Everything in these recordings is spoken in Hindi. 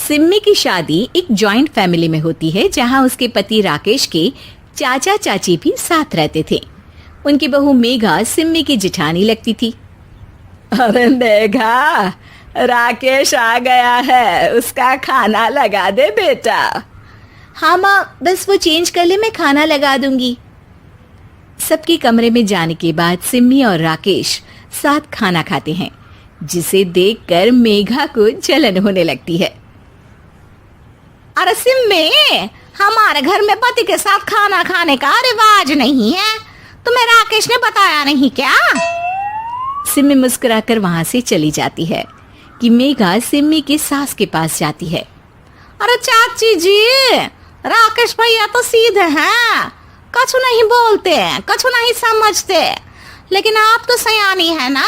सिम्मी की शादी एक जॉइंट फैमिली में होती है जहां उसके पति राकेश के चाचा चाची भी साथ रहते थे। उनकी बहू मेघा सिम्मी की जिठानी लगती थी। अरे मेघा, राकेश आ गया है, उसका खाना लगा दे बेटा। हाँ माँ, बस वो चेंज कर ले, मैं खाना लगा दूंगी। सबके कमरे में जाने के बाद सिम्मी और राकेश साथ खाना खाते हैं, जिसे देखकर मेघा को जलन होने लगती है। अरे सिम्मी, हमारे घर में पति के साथ खाना खाने का रिवाज नहीं है, तुम्हें राकेश ने बताया नहीं क्या? सिम्मी मुस्कुराकर वहां से चली जाती है कि मेघा सिम्मी की सास के पास जाती है। अरे चाची जी, राकेश भैया तो सीधे हैं, कछु नहीं बोलते, कछु नहीं समझते, लेकिन आप तो सयानी है ना।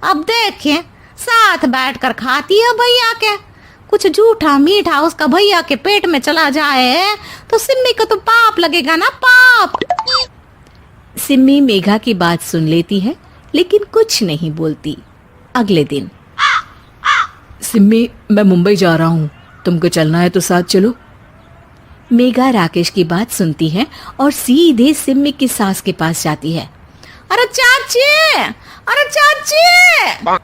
अब देखिए, साथ बैठकर खाती है भैया के, कुछ झूठा मीठा उसका भैया के पेट में चला जाए तो सिम्मी को तो पाप लगेगा ना, पाप। सिम्मी मेघा की बात सुन लेती है लेकिन कुछ नहीं बोलती। अगले दिन, सिम्मी, मैं मुंबई जा रहा हूँ, तुमको चलना है तो साथ चलो। मेघा राकेश की बात सुनती है और सीधे सिम्मी की सास के पास जाती है। अरे चाची, अरे चाची।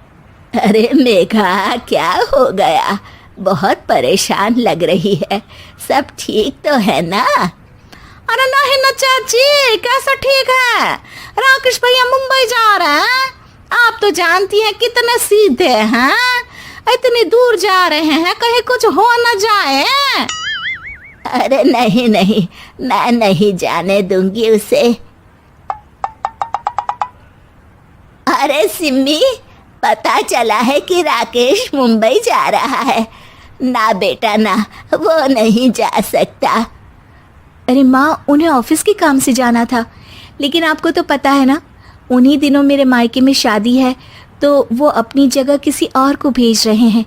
अरे मेघा, क्या हो गया? बहुत परेशान लग रही है, सब ठीक तो है ना? अरे नहीं ना चाची, कैसा ठीक है? राकेश भैया मुंबई जा रहे हैं, आप तो जानती हैं कितने सीधे हैं, इतनी दूर जा रहे हैं, कहीं कुछ हो न जाए। अरे नहीं नहीं, मैं नहीं जाने दूंगी उसे। अरे सिम्मी, पता चला है कि राकेश मुंबई जा रहा है। ना बेटा ना, वो नहीं जा सकता। अरे माँ, उन्हें ऑफिस के काम से जाना था, लेकिन आपको तो पता है ना, उन्हीं दिनों मेरे मायके में शादी है, तो वो अपनी जगह किसी और को भेज रहे हैं।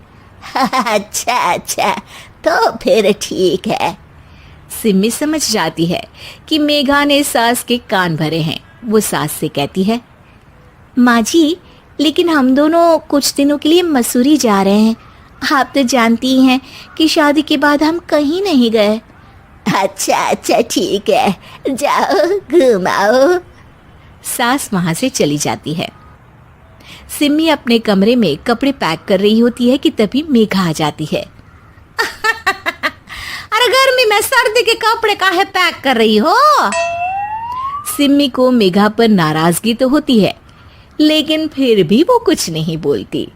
अच्छा अच्छा, तो फिर ठीक है। सिम्मी समझ जाती है कि मेघा ने सास के कान भरे हैं। वो सास से कहती है, माँ जी, लेकिन हम दोनों कुछ दिनों के लिए मसूरी जा रहे हैं। आप तो जानती हैं कि शादी के बाद हम कहीं नहीं गए। अच्छा अच्छा, ठीक है, जाओ घुमाओ। सास वहां से चली जाती है। सिम्मी अपने कमरे में कपड़े पैक कर रही होती है कि तभी मेघा आ जाती है। अरे गर्मी में सर्दी के कपड़े काहे पैक कर रही हो? सिम्मी को मेघा पर नाराजगी तो होती है, लेकिन फिर भी वो कुछ नहीं बोलती।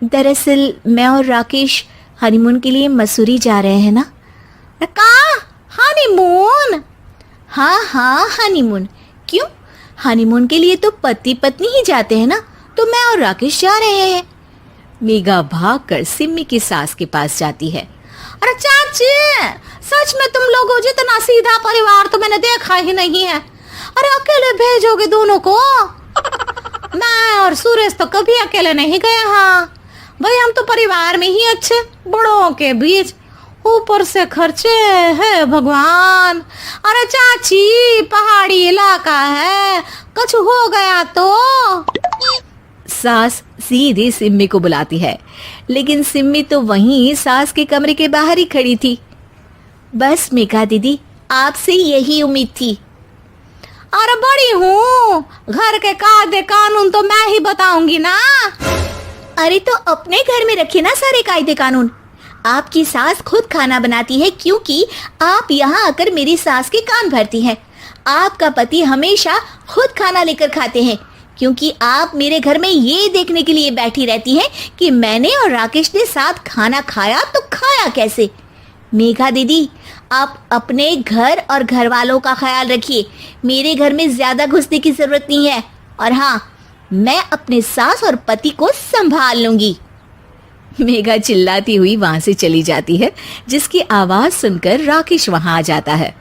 दरअसल मैं और राकेश हनीमून के लिए मसूरी जा रहे हैं ना। का हनीमून? हाँ हाँ, हनीमून। क्यों? हनीमून के लिए तो पति पत्नी ही जाते हैं ना, तो मैं और राकेश जा रहे हैं। मेघा भागकर सिम्मी की सास के पास जाती है। अरे चाची, सच में तुम लोगों जितना सीधा परिवार तो मैंने देखा ही नहीं है। अरे अकेले भेजोगे दोनों को? मैं और सुरेश तो कभी अकेले नहीं गए। हाँ भाई, हम तो परिवार में ही अच्छे, बड़ों के बीच, ऊपर से खर्चे है भगवान। अरे चाची, पहाड़ी इलाका है, कुछ हो गया तो? सास सीधी सिम्मी को बुलाती है, लेकिन सिम्मी तो वहीं सास के कमरे के बाहर ही खड़ी थी। बस मेघा दीदी, आपसे यही उम्मीद थी। अरे बड़ी हूँ, घर के कायदे कानून तो मैं ही बताऊंगी ना। अरे तो अपने घर में रखिए ना सारे कायदे कानून। आपकी सास खुद खाना बनाती है, क्योंकि आप यहाँ आकर मेरी सास के कान भरती हैं। आपका पति हमेशा खुद खाना लेकर खाते हैं, क्योंकि आप मेरे घर में ये देखने के लिए बैठी रहती हैं कि मैंने और राकेश ने साथ खाना खाया तो खाया कैसे। मेघा दीदी, आप अपने घर और घर वालों का ख्याल रखिए। मेरे घर में ज्यादा घुसने की जरूरत नहीं है, और हाँ, मैं अपने सास और पति को संभाल लूंगी। मेघा चिल्लाती हुई वहां से चली जाती है, जिसकी आवाज सुनकर राकेश वहां आ जाता है।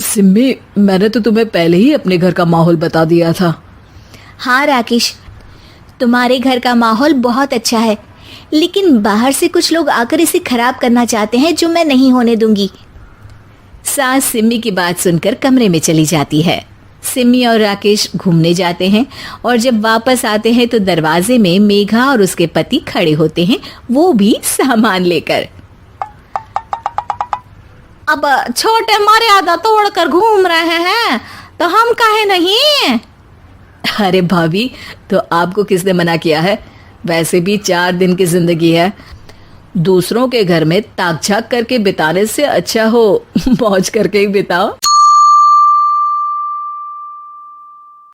सिम्मी, मैंने तो तुम्हें पहले ही अपने घर का माहौल बता दिया था। हाँ राकेश, तुम्हारे घर का माहौल बहुत अच्छा है, लेकिन बाहर से कुछ लोग आकर इसे खराब करना चाहते हैं, जो मैं नहीं होने दूंगी। सास सिम्मी की बात सुनकर कमरे में चली जाती है। सिमी और राकेश घूमने जाते हैं और जब वापस आते हैं तो दरवाजे में मेघा और उसके पति खड़े होते हैं, वो भी सामान लेकर। अब छोटे मर्यादा तोड़कर घूम रहे हैं तो हम काहे नहीं। अरे भाभी, तो आपको किसने मना किया है? वैसे भी 4 दिन की जिंदगी है, दूसरों के घर में ताक झाक करके बिताने से अच्छा हो मौज करके ही बिताओ।